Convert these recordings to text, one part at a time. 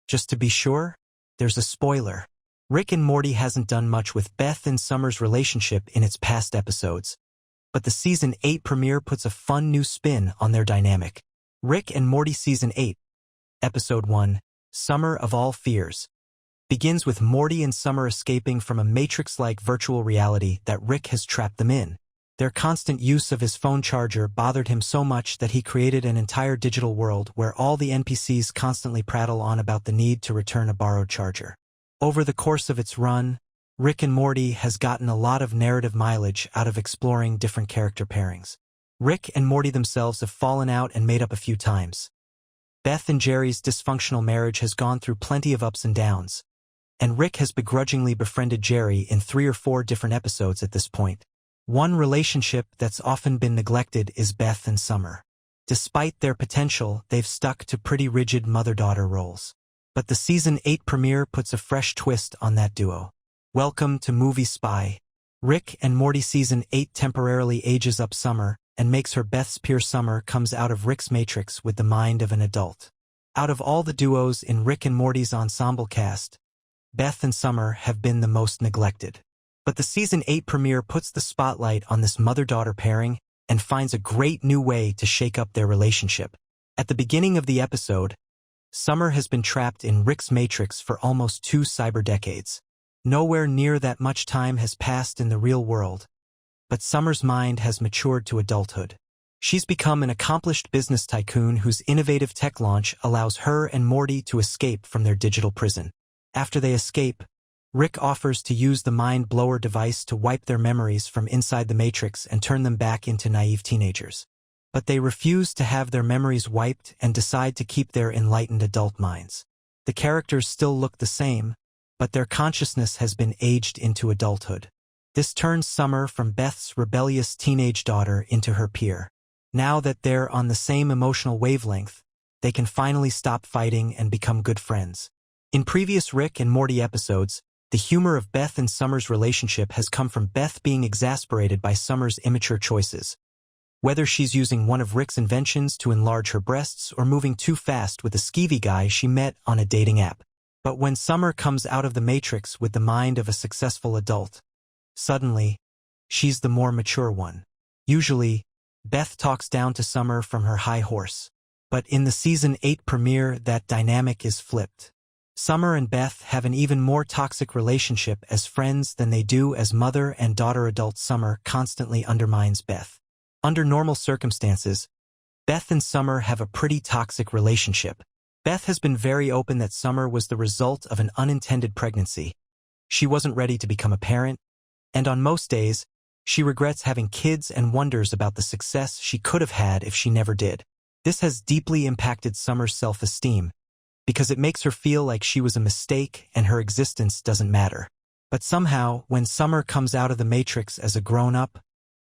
Just to be sure, there's a spoiler. Rick and Morty hasn't done much with Beth and Summer's relationship in its past episodes, but the Season 8 premiere puts a fun new spin on their dynamic. Rick and Morty Season 8, Episode 1, Summer of All Fears, begins with Morty and Summer escaping from a Matrix-like virtual reality that Rick has trapped them in. Their constant use of his phone charger bothered him so much that he created an entire digital world where all the NPCs constantly prattle on about the need to return a borrowed charger. Over the course of its run, Rick and Morty has gotten a lot of narrative mileage out of exploring different character pairings. Rick and Morty themselves have fallen out and made up a few times. Beth and Jerry's dysfunctional marriage has gone through plenty of ups and downs, and Rick has begrudgingly befriended Jerry in 3 or 4 different episodes at this point. One relationship that's often been neglected is Beth and Summer. Despite their potential, they've stuck to pretty rigid mother-daughter roles. But the Season 8 premiere puts a fresh twist on that duo. Welcome to Movie Spy. Rick and Morty Season 8 temporarily ages up Summer and makes her Beth's peer. Summer comes out of Rick's matrix with the mind of an adult. Out of all the duos in Rick and Morty's ensemble cast, Beth and Summer have been the most neglected. But the Season 8 premiere puts the spotlight on this mother-daughter pairing and finds a great new way to shake up their relationship. At the beginning of the episode, Summer has been trapped in Rick's matrix for almost 2 cyber decades. Nowhere near that much time has passed in the real world, but Summer's mind has matured to adulthood. She's become an accomplished business tycoon whose innovative tech launch allows her and Morty to escape from their digital prison. After they escape, Rick offers to use the Mind Blower device to wipe their memories from inside the Matrix and turn them back into naive teenagers. But they refuse to have their memories wiped and decide to keep their enlightened adult minds. The characters still look the same, but their consciousness has been aged into adulthood. This turns Summer from Beth's rebellious teenage daughter into her peer. Now that they're on the same emotional wavelength, they can finally stop fighting and become good friends. In previous Rick and Morty episodes, the humor of Beth and Summer's relationship has come from Beth being exasperated by Summer's immature choices. Whether she's using one of Rick's inventions to enlarge her breasts or moving too fast with a skeevy guy she met on a dating app. But when Summer comes out of the Matrix with the mind of a successful adult, suddenly, she's the more mature one. Usually, Beth talks down to Summer from her high horse. But in the Season 8 premiere, that dynamic is flipped. Summer and Beth have an even more toxic relationship as friends than they do as mother and daughter. Adult Summer constantly undermines Beth. Under normal circumstances, Beth and Summer have a pretty toxic relationship. Beth has been very open that Summer was the result of an unintended pregnancy. She wasn't ready to become a parent, and on most days, she regrets having kids and wonders about the success she could have had if she never did. This has deeply impacted Summer's self-esteem, because it makes her feel like she was a mistake and her existence doesn't matter. But somehow, when Summer comes out of the Matrix as a grown-up,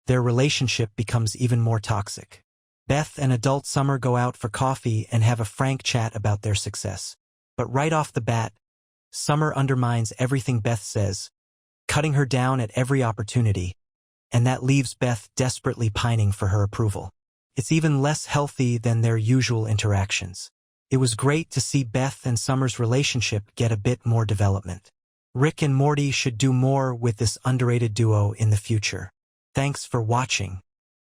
their relationship becomes even more toxic. Beth and adult Summer go out for coffee and have a frank chat about their success. But right off the bat, Summer undermines everything Beth says, cutting her down at every opportunity, and that leaves Beth desperately pining for her approval. It's even less healthy than their usual interactions. It was great to see Beth and Summer's relationship get a bit more development. Rick and Morty should do more with this underrated duo in the future. Thanks for watching.